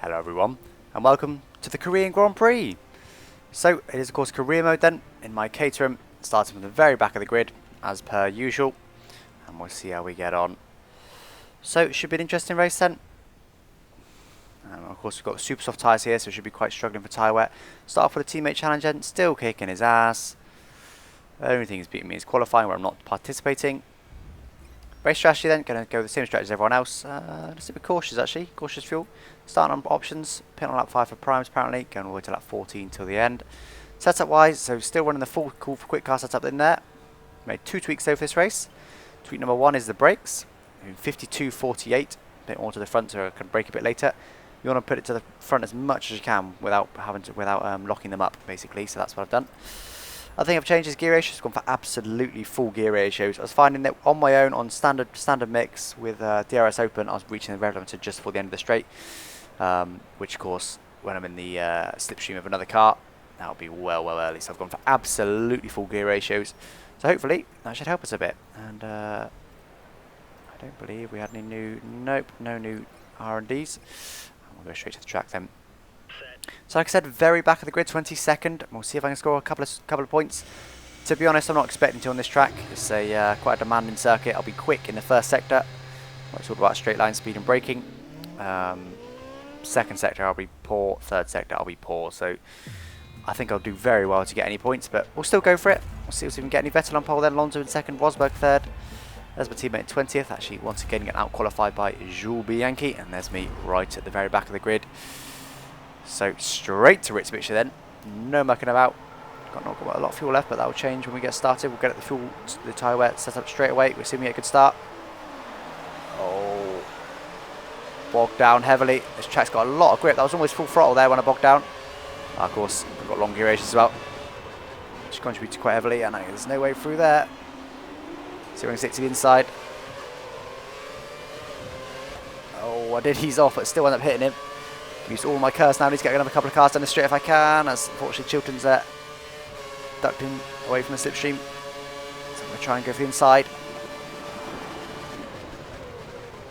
Hello everyone, and welcome to the Korean Grand Prix. So, it is of course career mode then, in my Caterham, starting from the very back of the grid, as per usual, and we'll see how we get on. So, it should be an interesting race then. And of course we've got super soft tyres here, so we should be quite struggling for tyre wet. Start off with a teammate challenge then, still kicking his ass. The only thing he's beating me is qualifying, where I'm not participating. Race strategy then, going to go the same strategy as everyone else. Let's be cautious actually, cautious fuel. Starting on options, pit on lap 5 for primes apparently, going all the way to lap 14 till the end. Setup wise, so still running the full cool for quick car setup in there. Made 2 tweaks though for this race. Tweak number 1 is the brakes, 52-48, a bit more to the front so I can brake a bit later. You want to put it to the front as much as you can without locking them up basically, so that's what I've done. Other thing I've changed is gear ratios. I've gone for absolutely full gear ratios. I was finding that on my own, on standard mix with DRS open, I was reaching the rev limiter just before the end of the straight. Which of course, when I'm in the slipstream of another car, that'll be well early. So I've gone for absolutely full gear ratios. So hopefully that should help us a bit. And I don't believe we had any new, nope, no new R&Ds. We'll go straight to the track then. So like I said, very back of the grid, 22nd. We'll see if I can score a couple of points. To be honest, I'm not expecting to on this track. It's a quite a demanding circuit. I'll be quick in the first sector. It's all about straight line speed and braking. Second sector I'll be poor. Third sector I'll be poor. So I think I'll do very well to get any points, but we'll still go for it. We'll see if we can get any. Vettel on pole then, Alonso in second, Rosberg third. There's my teammate in 20th. Actually, once again, getting out qualified by Jules Bianchi, and there's me right at the very back of the grid. So straight to Ritz-Bitcher then, no mucking about. Got a lot of fuel left, but that will change when we get started. We'll get the tyre wet set up straight away. We're assuming we get a good start. Oh, bogged down heavily. This track's got a lot of grip. That was almost full throttle there when I bogged down. Of course, we've got long gear ratios as well, which contributes quite heavily, and there's no way through there. So we're going to stick to the inside. Oh, I did ease off, but still end up hitting him. Use all my curves now. I need to get another couple of cars down the straight if I can, as unfortunately Chilton's ducked in away from the slipstream. So I'm going to try and go for the inside.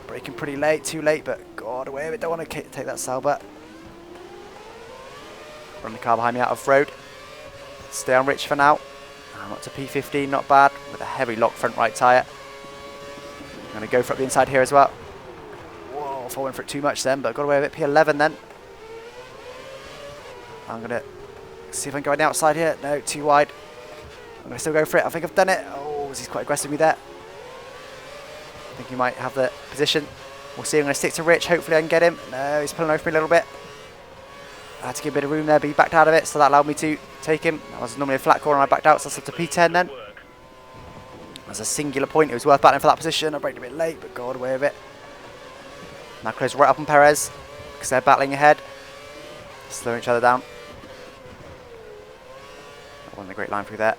Braking pretty late, too late, but God, away with it. Don't want to take that Sauber. Run the car behind me out of road. Stay on Rich for now. I'm up to P15, not bad, with a heavy lock front right tyre. I'm going to go for up the inside here as well. Whoa, if I went for it too much then, but I got away with it. P11 then. I'm going to see if I can go on the outside here. No, too wide. I'm going to still go for it. I think I've done it. Oh, he's quite aggressive with me there. I think he might have the position. We'll see. I'm going to stick to Rich. Hopefully I can get him. No, he's pulling over me a little bit. I had to give a bit of room there, but he backed out of it, so that allowed me to take him. That was normally a flat corner, I backed out, so that's up to P10 then. As a singular point, it was worth battling for that position. I braked a bit late, but got away with it. Now close right up on Perez, because they're battling ahead. Slowing each other down. That wasn't a great line through there.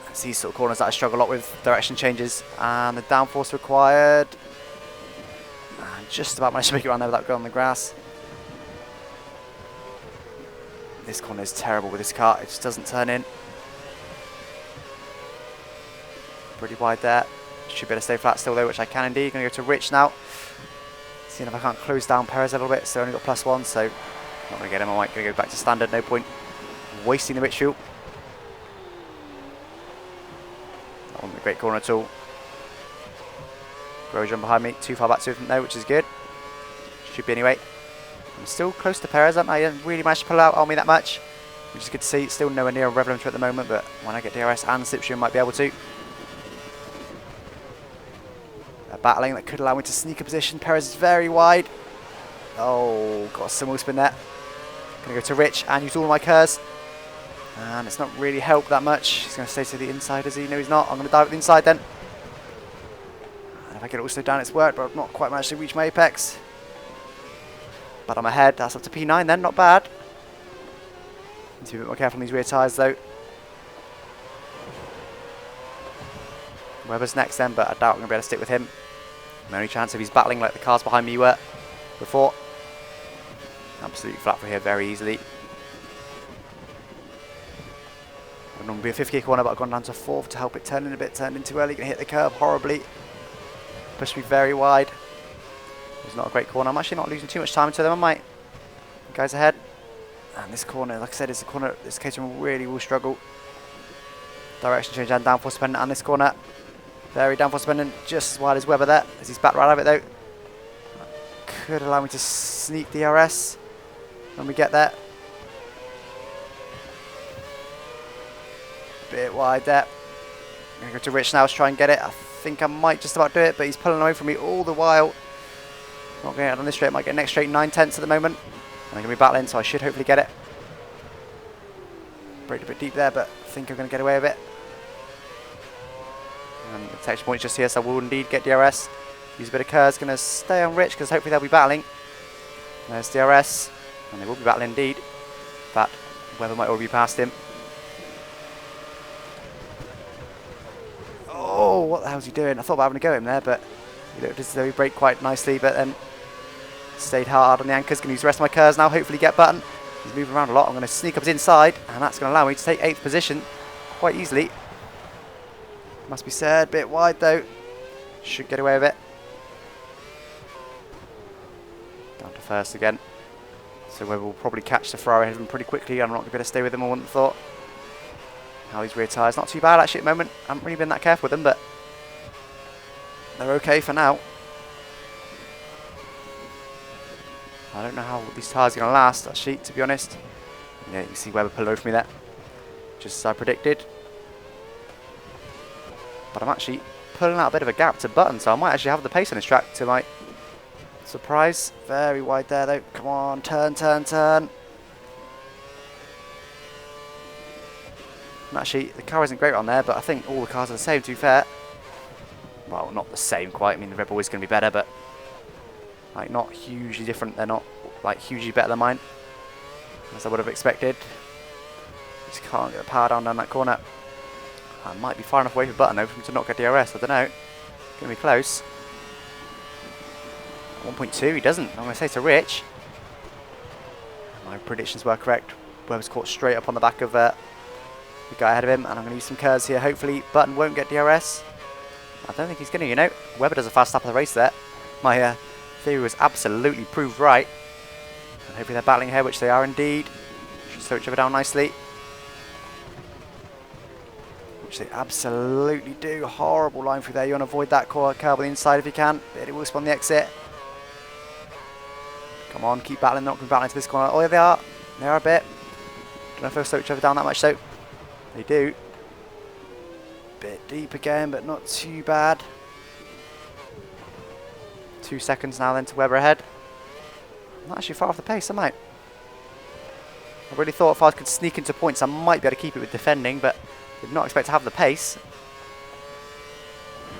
It's these sort of corners that I struggle a lot with, direction changes, and the downforce required. And just about managed to make it around there without going on the grass. This corner is terrible with this car, it just doesn't turn in. Pretty wide there. Should be able to stay flat still though, which I can indeed. Going to go to Rich now. Seeing if I can't close down Perez a little bit, so only got +1, so not going to get him. I might go back to standard, no point wasting the Rich fuel. That wasn't a great corner at all. Grosjean behind me, too far back to him though, which is good. Should be anyway. I'm still close to Perez, haven't I? I didn't really manage to pull out on me that much, which is good to see. Still nowhere near a rev limiter at the moment, but when I get DRS and slipstream, I might be able to. They're battling, that could allow me to sneak a position. Perez is very wide. Oh, got some wheel spin there. Gonna go to Rich and use all my curves. And it's not really helped that much. He's going to stay to the inside, is he? No, he's not. I'm going to dive at the inside then. And if I get it all slowed down, it's worked, but I've not quite managed to reach my apex. But I'm ahead, that's up to P9 then, not bad. Need to be a bit more careful on these rear tyres though. Webber's next then, but I doubt I'm going to be able to stick with him. My only chance if he's battling like the cars behind me were before. Absolutely flat for here very easily. Would normally be a 50 corner, but I've gone down to 4th to help it turn in a bit. Turned in too early, going to hit the curb horribly. Pushed me very wide. is not a great corner. I'm actually not losing too much time to them, am I? Guys ahead. And this corner, like I said, is a corner this Caterham really will struggle. Direction change and downforce dependent on this corner. Very downforce dependent, just as wide as Webber there, as he's back right out of it though. Could allow me to sneak the DRS when we get there. Bit wide there. I'm going to go to Rich now to try and get it. I think I might just about do it, but he's pulling away from me all the while. Not going out on this straight, might get next straight 9/10 at the moment. And I'm going to be battling, so I should hopefully get it. Braked a bit deep there, but I think I'm going to get away with it. And the detection point just here, so I will indeed get DRS. Use a bit of curves, going to stay on Rich, because hopefully they'll be battling. There's DRS, and they will be battling indeed. But Webber might already be past him. Oh, what the hell is he doing? I thought about having a go at him there, but he looked as though he braked quite nicely, but then stayed hard on the anchors. Going to use the rest of my curves now, hopefully get button. He's moving around a lot. I'm going to sneak up his inside, and that's going to allow me to take 8th position quite easily. Must be said, bit wide though. Should get away with it. Down to first again. So we will probably catch the Ferrari ahead of him pretty quickly. I'm not going to be able to stay with him, I wouldn't have thought. Now these rear tyres, not too bad actually at the moment. I haven't really been that careful with them, but they're okay for now. I don't know how these tyres are going to last actually, to be honest. Yeah, you can see Webber pulled over for me there. Just as I predicted. But I'm actually pulling out a bit of a gap to Button, so I might actually have the pace on this track to my surprise. Very wide there though. Come on, turn, turn, turn. And actually, the car isn't great on there, but I think all the cars are the same, to be fair. Well, not the same quite. I mean, the Red Bull is going to be better, but like not hugely different. They're not like hugely better than mine, as I would have expected. Just can't get the power down that corner. I might be far enough away from Button though for him to not get DRS. I don't know. Gonna be close. 1.2. He doesn't. I'm gonna say to Rich. My predictions were correct. Webber's caught straight up on the back of the guy ahead of him, and I'm gonna use some curves here. Hopefully, Button won't get DRS. I don't think he's gonna. You know, Webber does a fast lap of the race there. My theory was absolutely proved right. And hopefully they're battling here, which they are indeed. Should slow each other down nicely. Which they absolutely do. Horrible line through there. You want to avoid that curve on the inside if you can. But it will spawn the exit. Come on, keep battling. They're not going to be battling to this corner. Oh, yeah, they are. They are a bit. Don't know if they'll slow each other down that much, though. They do. Bit deep again, but not too bad. 2 seconds now then to Webber ahead. I'm not actually far off the pace, am I? I really thought if I could sneak into points, I might be able to keep it with defending, but did not expect to have the pace.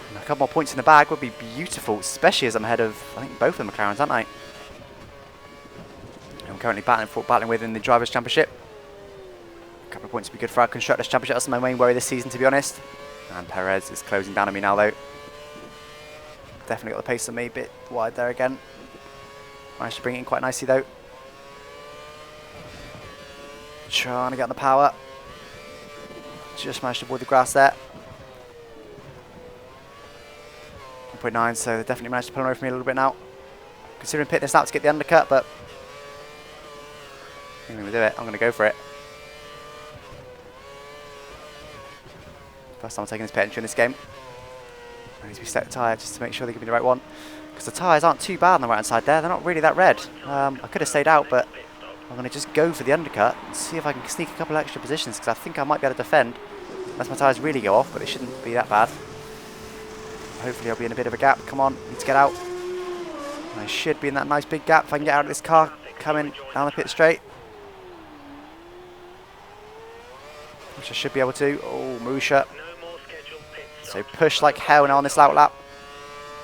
And a couple more points in the bag would be beautiful, especially as I'm ahead of, I think, both of the McLarens, aren't I? I'm currently battling with in the Drivers' Championship. A couple of points would be good for our Constructors' Championship. That's my main worry this season, to be honest. And Perez is closing down on me now, though. Definitely got the pace on me, a bit wide there again. Managed to bring it in quite nicely, though. Trying to get on the power. Just managed to avoid the grass there. 1.9, so they definitely managed to pull away from me a little bit now. Considering pitting this out to get the undercut, but I'm going to do it. I'm going to go for it. First time I'm taking this pit entry in this game. I need to be set the tyre just to make sure they give me the right one. Because the tyres aren't too bad on the right hand side there. They're not really that red. I could have stayed out, but I'm going to just go for the undercut and see if I can sneak a couple extra positions, because I think I might be able to defend. Unless my tyres really go off, but they shouldn't be that bad. Hopefully I'll be in a bit of a gap. Come on, need to get out. I should be in that nice big gap if I can get out of this car coming down the pit straight. Which I should be able to. Oh, Musha. So push like hell now on this out lap.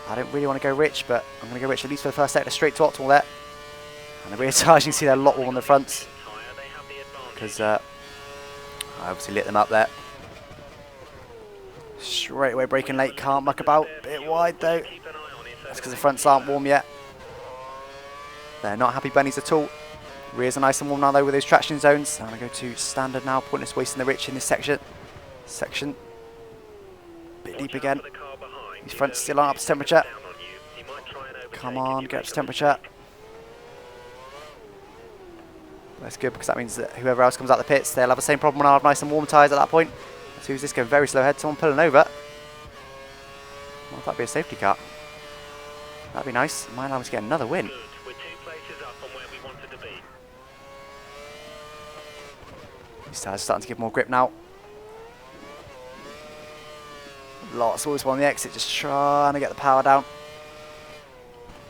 I don't really want to go Rich, but I'm going to go Rich at least for the first sector, straight to optimal there. And the rear tyres, you can see they're a lot more on the fronts. Because I obviously lit them up there. Straight away braking late, can't muck about. Bit wide though. That's because the fronts aren't warm yet. They're not happy bunnies at all. Rears are nice and warm now though with those traction zones. I'm going to go to standard now, pointless wasting the Rich in this section. Bit deep again. These fronts still aren't up to temperature. Come on, get up to temperature. That's good because that means that whoever else comes out the pits, they'll have the same problem when I have nice and warm tyres at that point. As soon as this goes very slow ahead, someone pulling over. Well, that'd be a safety car. That'd be nice. Might allow me to get another win. We're 2 places up from where we wanted to be. These tyres are starting to give more grip now. Lots always on the exit, just trying to get the power down.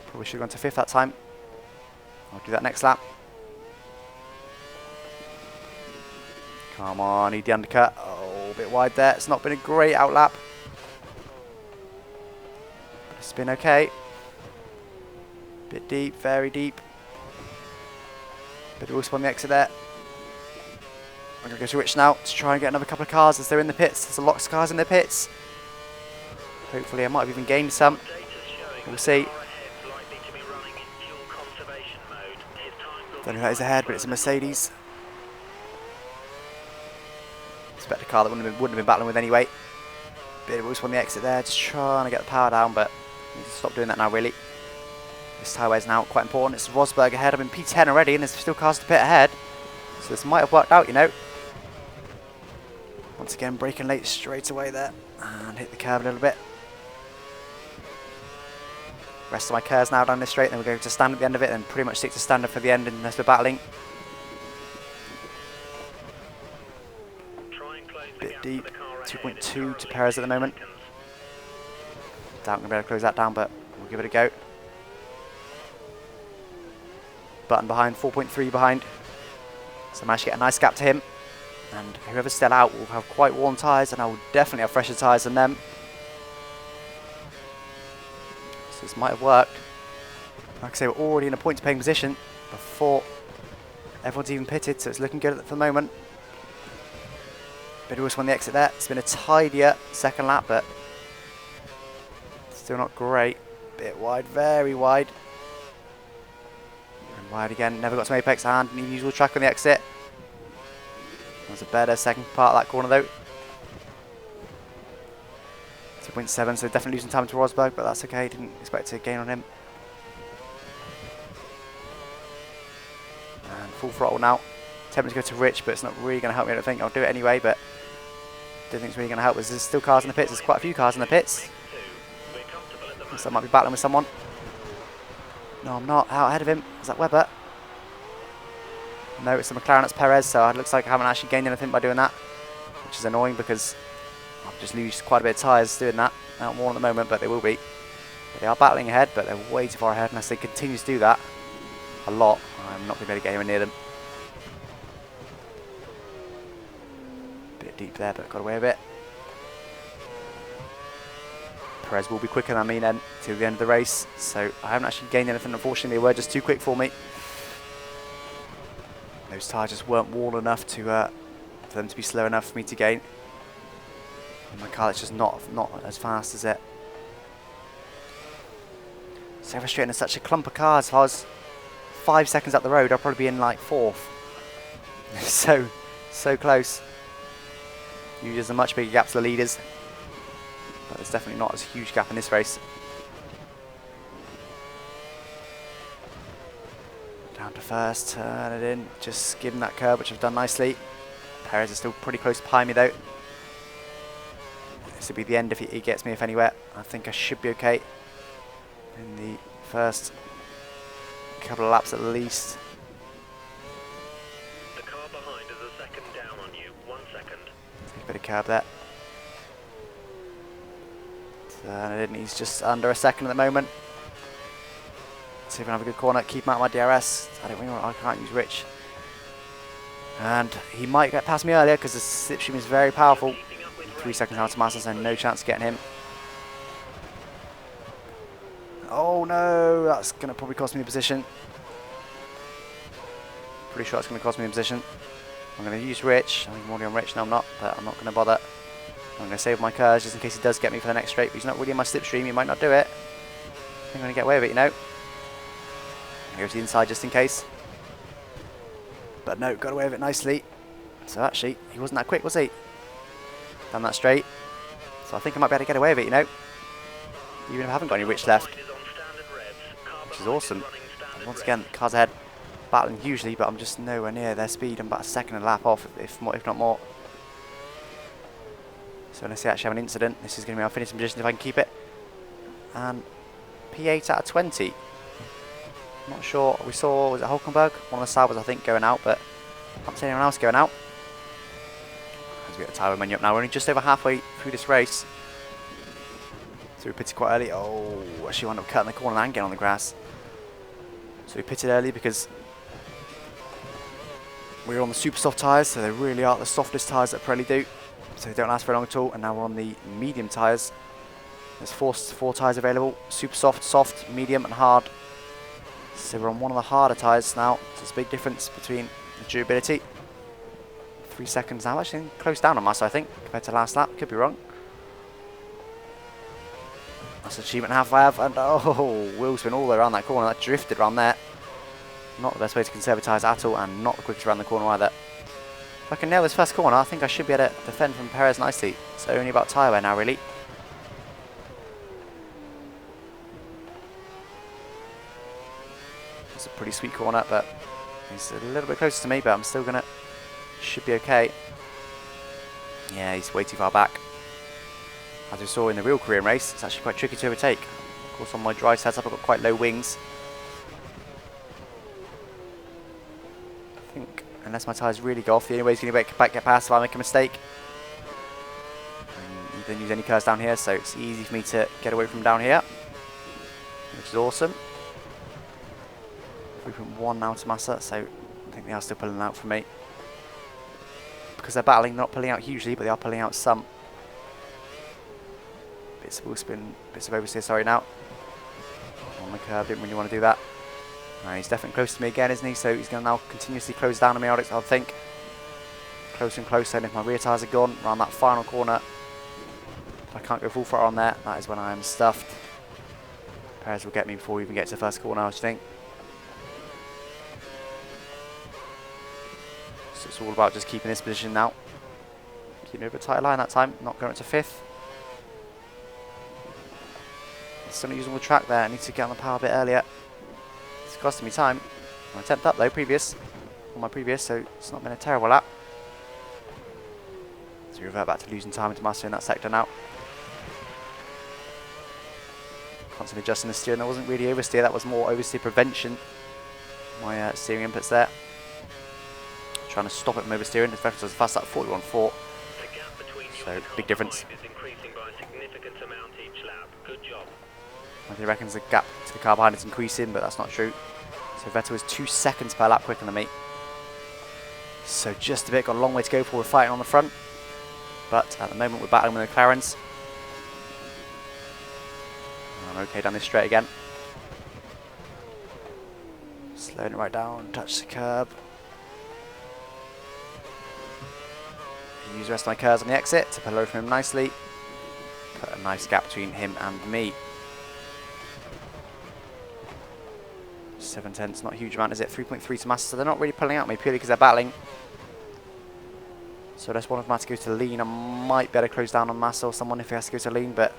Probably should have gone to 5th that time. I'll do that next lap. Come on, need the undercut. Oh, a bit wide there. It's not been a great out lap. It's been okay. Bit deep, very deep. Bit of whisper on the exit there. I'm going to go to Rich now to try and get another couple of cars as they're in the pits. There's a lot of cars in the pits. Hopefully I might have even gained some. We'll see. Don't know who that is ahead, but it's a Mercedes. Expect a car that wouldn't have been battling with anyway. Bit of whisper on the exit there, just trying to get the power down, but I need to stop doing that now really. This tyre wear's now quite important. It's Rosberg ahead. I'm in P10 already and there's still cars to pit ahead. So this might have worked out, you know. Once again, braking late straight away there. And hit the curb a little bit. Rest of my curves now down this straight, then we'll go to stand at the end of it and pretty much stick to standard for the end unless we're battling. Bit deep, 2.2 to Perez at the moment. Doubt I'm going to be able to close that down, but we'll give it a go. Button behind, 4.3 behind. So I managed to get a nice gap to him. And whoever's still out will have quite warm tyres, and I will definitely have fresher tyres than them. So this might have worked. Like I say, we're already in a point-to-paying position before everyone's even pitted, so it's looking good for the moment. Bit of whistle on the exit there. It's been a tidier second lap, but still not great. Bit wide, very wide. And wide again. Never got some apex and usual track on the exit. That was a better second part of that corner though. 2.7, so definitely losing time to Rosberg, but that's okay. Didn't expect to gain on him. And full throttle now. Tempting to go to Rich, but it's not really going to help me. I don't think. I'll do it anyway, but I don't think it's really going to help. There's still cars in the pits. There's quite a few cars in the pits. So I might be battling with someone. No, I'm not. Out ahead of him. Is that Webber? No, it's the McLaren. It's Perez. So it looks like I haven't actually gained anything by doing that, which is annoying because I've just lost quite a bit of tyres doing that. Not more at the moment, but they will be. But they are battling ahead, but they're way too far ahead. Unless they continue to do that a lot, I'm not going to be able to get anywhere near them. Bit deep there, but got away with it. Perez will be quicker than me then to the end of the race, so I haven't actually gained anything. Unfortunately, they were just too quick for me. Those tyres just weren't worn enough to for them to be slow enough for me to gain. And my car is just not as fast as it. So frustrating. There's such a clump of cars. If I was 5 seconds up the road, I'd probably be in like 4th. so close. Usually there's a much bigger gap to the leaders, but there's definitely not as huge gap in this race. Down to first, turn it in, just skim that curb, which I've done nicely. Perez is still pretty close behind me though. This will be the end if he gets me, if anywhere. I think I should be okay in the first couple of laps at least. The car behind is a second down on you. 1 second. Take a bit of curb there. Turn it in, he's just under a second at the moment. Let's see if I can have a good corner. Keep him out of my DRS. I can't use Rich. And he might get past me earlier because the slipstream is very powerful. 3 seconds out to Massa, so no chance of getting him. Oh no, that's going to probably cost me a position. Pretty sure that's going to cost me a position. I'm going to use Rich. I think I'm already on Rich. No, I'm not, but I'm not going to bother. I'm going to save my curves just in case he does get me for the next straight, but he's not really in my slipstream. He might not do it. I think I'm going to get away with it, you know. Here's the inside just in case. But no, got away with it nicely. So actually, he wasn't that quick, was he? Down that straight. So I think I might be able to get away with it, you know. Even if I haven't got any Rich left. which is awesome. And once again, cars ahead, battling hugely, but I'm just nowhere near their speed. I'm about a second and a lap off, if not more. So unless they actually have an incident, this is going to be our finishing position if I can keep it. And P8 out of 20. I'm not sure. We saw, was it Hulkenberg? One of the Saubers, I think, going out, but I haven't seen anyone else going out. As we get the tyre menu up now, we're only just over halfway through this race. So we pitted quite early. Oh, actually wound up cutting the corner and getting on the grass. So we pitted early because we were on the super soft tyres, so they really are the softest tyres that Pirelli do. So they don't last very long at all, and now we're on the medium tyres. There's four tyres available, super soft, soft, medium and hard. So we're on one of the harder tyres now, so there's a big difference between the durability. 3 seconds now, actually close down on Massa I think, compared to last lap, could be wrong. That's an achievement half I have, and oh, wheel spin all the way around that corner, that drifted around there. Not the best way to conserve a tyres at all, and not the quickest around the corner either. If I can nail this first corner, I think I should be able to defend from Perez nicely. So only about tyre wear now, really. It's a pretty sweet corner, but he's a little bit closer to me, but I'm still gonna, should be okay. Yeah, he's way too far back. As we saw in the real Korean race, it's actually quite tricky to overtake. Of course, on my dry setup, I've got quite low wings. I think, unless my tyres really go off, the only way he's going to get past if I make a mistake. And you don't use any curves down here, so it's easy for me to get away from down here, which is awesome. 3.1 now to Massa, so I think they are still pulling out for me. Because they're battling, they're not pulling out hugely, but they are pulling out some. Bits of wheel spin, bits of oversteer, sorry now. On the curve, didn't really want to do that. He's definitely close to me again, isn't he? So he's going to now continuously close down on me, I think. Closer and closer, and if my rear tyres are gone around that final corner, if I can't go full throttle on there, that is when I am stuffed. Perez will get me before we even get to the first corner, I think. So it's all about just keeping this position now. Keeping over a tight line that time, not going up to 5th. Still not using the track there, I need to get on the power a bit earlier. It's costing me time. My 10th up though, on my previous, so it's not been a terrible lap. So we revert back to losing time into Massa in that sector now. Constantly adjusting the steering, that wasn't really oversteer, that was more oversteer prevention. My steering inputs there. Trying to stop it from oversteering, the fact was fast at 41.4. So big difference. He reckons the gap to the car behind is increasing, but that's not true. So Vettel is 2 seconds per lap quicker than me. So just a bit, got a long way to go before we're fighting on the front. But at the moment we're battling with the McLarens. I'm okay down this straight again. Slowing it right down, touch the curb. Use the rest of my curves on the exit to pull away from him nicely. Put a nice gap between him and me. 7/10, not a huge amount, is it? 3.3 to Massa, so they're not really pulling out me purely because they're battling. So unless one of them has to go to lean, I might be able to close down on Massa or someone if he has to go to lean, but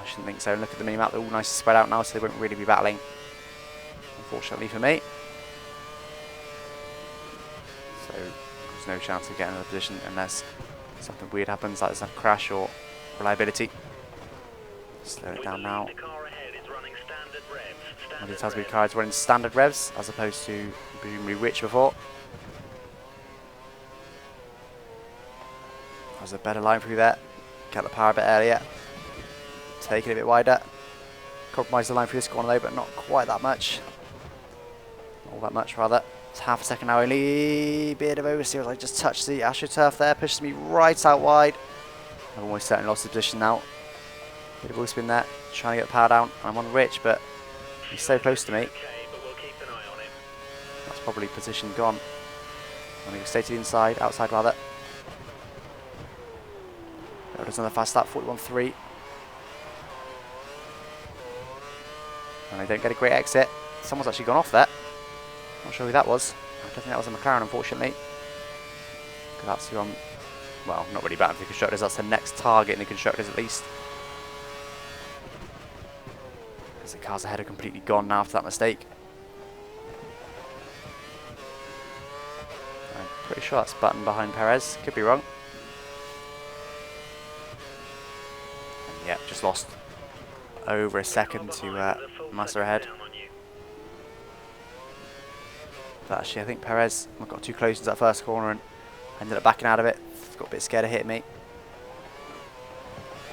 I shouldn't think so. And look at the mini map, they're all nice and spread out now, so they won't really be battling, unfortunately for me. So there's no chance of getting in a position unless something weird happens, like there's a crash or reliability. Slow it down now. It tells me the car is running standard revs as opposed to presumably rich before. There's a better line through there. Get the power a bit earlier. Take it a bit wider. Compromise the line through this corner though, but not quite that much. Not all that much rather. It's half a second now only. Bit of oversteer as I just touched the AstroTurf there. Pushes me right out wide. I've almost certainly lost the position now. Bit of wheel spin there. Trying to get the power down. I'm on Rich, but he's so close to me. That's probably position gone. I'm going to stay to the inside, outside rather. There's another fast lap, 41.3. And I don't get a great exit. Someone's actually gone off there. Not sure who that was. I don't think that was a McLaren, unfortunately. Because that's who I'm, well, not really battling for the constructors. That's the next target in the constructors, at least. As the cars ahead are completely gone now after that mistake. I'm pretty sure that's Button behind Perez. Could be wrong. And yeah, just lost over a second to Massa ahead. But actually, I think Perez got too close to that first corner and ended up backing out of it. Got a bit scared of hitting me.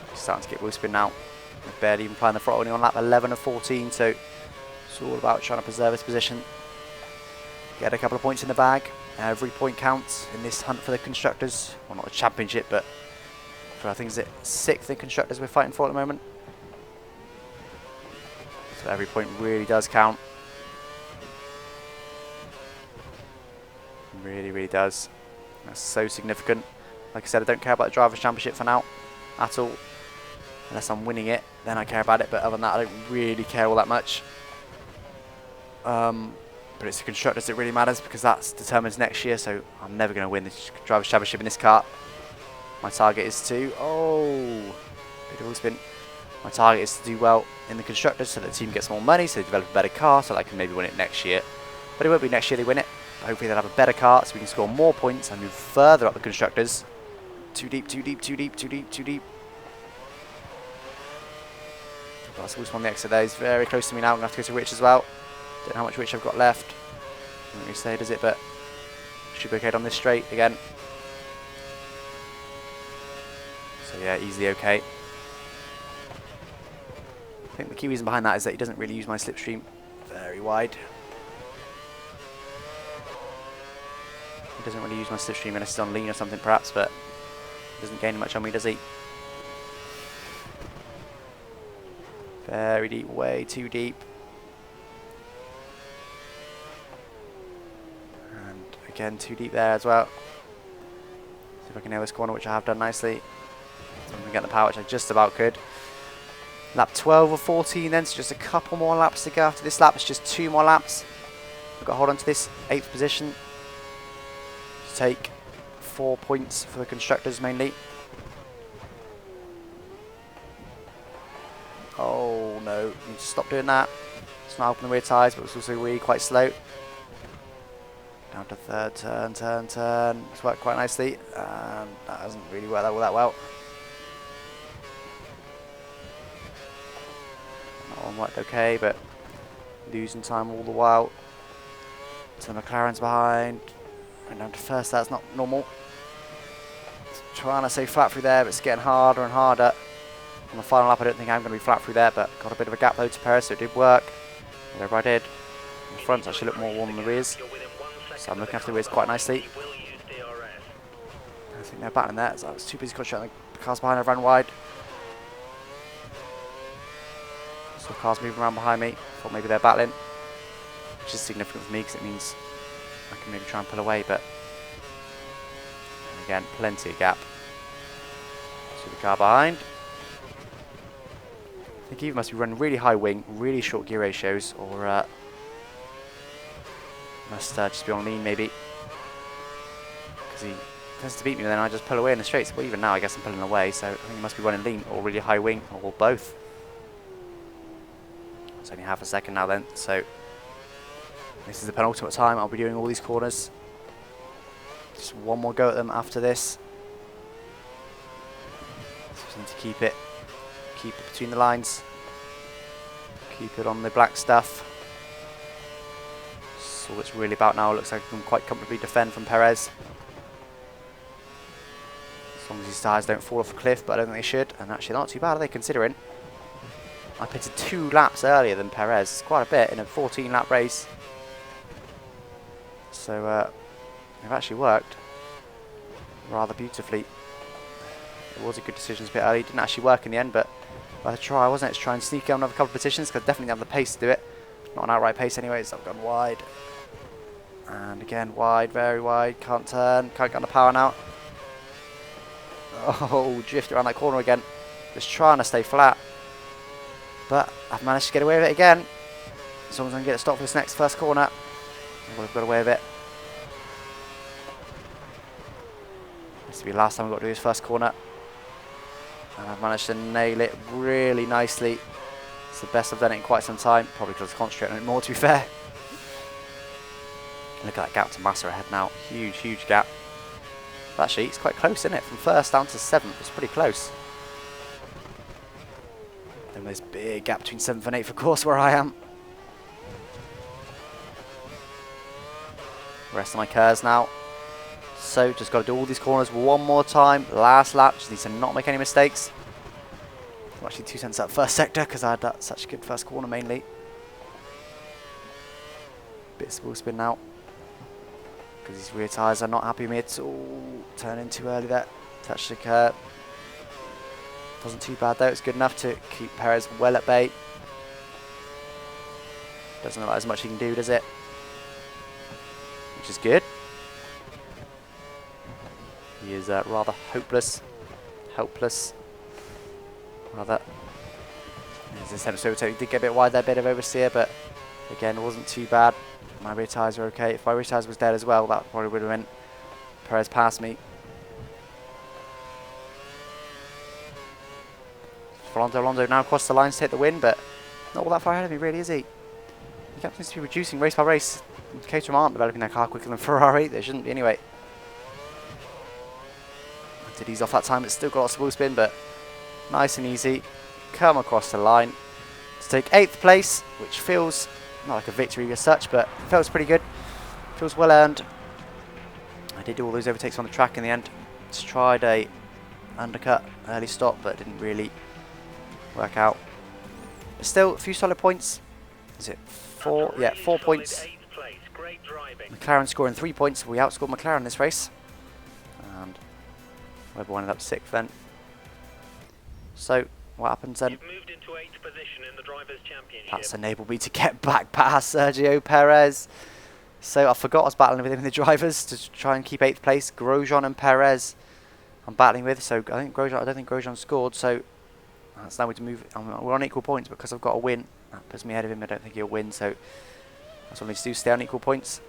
He's starting to get wheel spin now. Barely even applying the throttle, only on lap 11 of 14, so it's all about trying to preserve his position. Get a couple of points in the bag. Every point counts in this hunt for the constructors. Well, not a championship, but for I think is it 6th in constructors we're fighting for at the moment. So every point really does count. Really, really does. That's so significant. Like I said, I don't care about the Drivers' Championship for now at all. Unless I'm winning it, then I care about it. But other than that, I don't really care all that much. But it's the constructors that really matters because that determines next year. So I'm never going to win the Drivers' Championship in this car. My target is to... Oh! Bit of wheel spin. My target is to do well in the constructors so that the team gets more money, so they develop a better car, so that I can maybe win it next year. But it won't be next year they win it. Hopefully they'll have a better car so we can score more points and move further up the constructors. Too deep, too deep, too deep, too deep, too deep. That's also on the exit there. He's very close to me now. I'm going to have to go to Rich as well. Don't know how much Rich I've got left. Doesn't really say, does it? But should be okay on this straight again. So yeah, easily okay. I think the key reason behind that is that he doesn't really use my slipstream very wide. He doesn't really use my slipstream unless he's on lean or something perhaps, but he doesn't gain much on me, does he? Very deep, way too deep. And again, too deep there as well. See if I can nail this corner, which I have done nicely. So I'm going to get the power, which I just about could. Lap 12 or 14 then, so just a couple more laps to go after this lap. It's just 2 more laps. We've got to hold on to this 8th position to take 4 points for the constructors mainly. Oh no, need to stop doing that. It's not helping the rear tyres, but it's also really quite slow. Down to 3rd turn, turn. It's worked quite nicely. That hasn't really worked all that well. That one worked okay, but losing time all the while. So McLaren's behind. And down to 1st, that's not normal. Trying to stay flat through there, but it's getting harder and harder. On the final lap, I don't think I'm going to be flat through there, but got a bit of a gap though to Perez, so it did work. Whatever I did. The fronts actually look more warm than the rears. So I'm looking after the rears quite nicely. I think they're battling there, so I was too busy concentrating the cars behind. I ran wide. So cars moving around behind me. Thought maybe they're battling. Which is significant for me because it means I can maybe try and pull away, but and again, plenty of gap. See the car behind. I think he must be running really high wing, really short gear ratios, or must just be on lean maybe. Because he tends to beat me and then I just pull away in the straights. Well, even now I guess I'm pulling away, so I think he must be running lean or really high wing or both. It's only half a second now then, so this is the penultimate time I'll be doing all these corners. Just one more go at them after this. Just need to keep it between the lines. Keep it on the black stuff. That's all it's really about now. Looks like I can quite comfortably defend from Perez. As long as his tyres don't fall off a cliff, but I don't think they should. And actually not too bad, are they, considering I pitted 2 laps earlier than Perez. It's quite a bit in a 14 lap race. So they've actually worked rather beautifully. It was a good decision to pit early. Didn't actually work in the end, but I tried, wasn't it, to try and sneak on another couple of positions because I definitely have the pace to do it. Not an outright pace anyway, so I've gone wide. And again, wide, very wide. Can't turn, can't get on the power now. Oh, drift around that corner again. Just trying to stay flat. But I've managed to get away with it again. As long as I can get a stop for this next first corner, I've got away with it. This will be the last time I've got to do this first corner. And I've managed to nail it really nicely. It's the best I've done it in quite some time. Probably because I was concentrating on it more, to be fair. Look at that gap to Massa ahead now. Huge, huge gap. But actually, it's quite close, isn't it? From first down to 7th, it's pretty close. Then there's a big gap between 7th and 8th, of course, where I am. Rest of my cars now. So, just got to do all these corners one more time. Last lap, just need to not make any mistakes. I'm actually 2 cents out first sector because I had that such a good first corner mainly. Bit of wheel spin now. Because these rear tyres are not happy with me at all. Turning too early there. Touched the curb. Wasn't too bad though. It's good enough to keep Perez well at bay. Doesn't look like as much he can do, does it? Which is good. He is rather hopeless. Helpless. Rather. There's this attempt to overtake. He did get a bit wide there, bit of oversteer, but again, it wasn't too bad. My rear tyres are okay. If my rear tyres was dead as well, that probably would have meant Perez passed me. Alonso now across the line to take the win, but not all that far ahead of me, really, is he? The gap seems to be reducing race by race. Caterham aren't developing their car quicker than Ferrari. They shouldn't be anyway. I did ease off that time. It's still got a small spin, but nice and easy. Come across the line to take 8th place, which feels not like a victory as such, but feels pretty good. Feels well earned. I did do all those overtakes on the track in the end. Just tried a undercut, early stop, but didn't really work out. But still, a few solid points. Is it 4? Yeah, 4 points. McLaren scoring 3 points. We outscored McLaren this race. And Webber ended up 6th then. So, what happens then? You've moved into 8th position in the Drivers' Championship. That's enabled me to get back past Sergio Perez. So, I forgot I was battling with him in the drivers to try and keep 8th place. Grosjean and Perez I'm battling with. So, I don't think Grosjean scored. So, that's now we to move. We're on equal points because I've got a win. That puts me ahead of him. I don't think he'll win. So, that's what I need to do. Stay on equal points.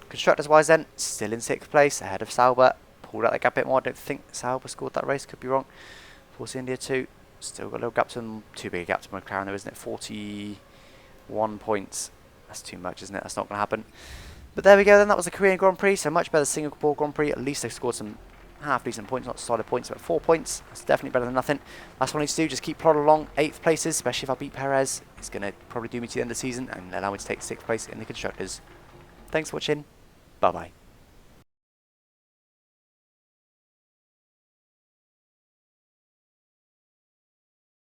Constructors wise then, still in 6th place, ahead of Sauber. Pulled out that gap a bit more. I don't think Sauber scored that race, could be wrong. Force India 2. Still got a little gap to them. Too big a gap to McLaren though, isn't it? 41 points. That's too much, isn't it? That's not going to happen. But there we go then, that was the Korean Grand Prix. So much better Singapore Grand Prix. At least they scored some half decent points, not solid points, but 4 points. That's definitely better than nothing. That's what I need to do, just keep plodding along 8th places, especially if I beat Perez. It's going to probably do me to the end of the season and allow me to take 6th place in the Constructors. Thanks for watching. Bye bye.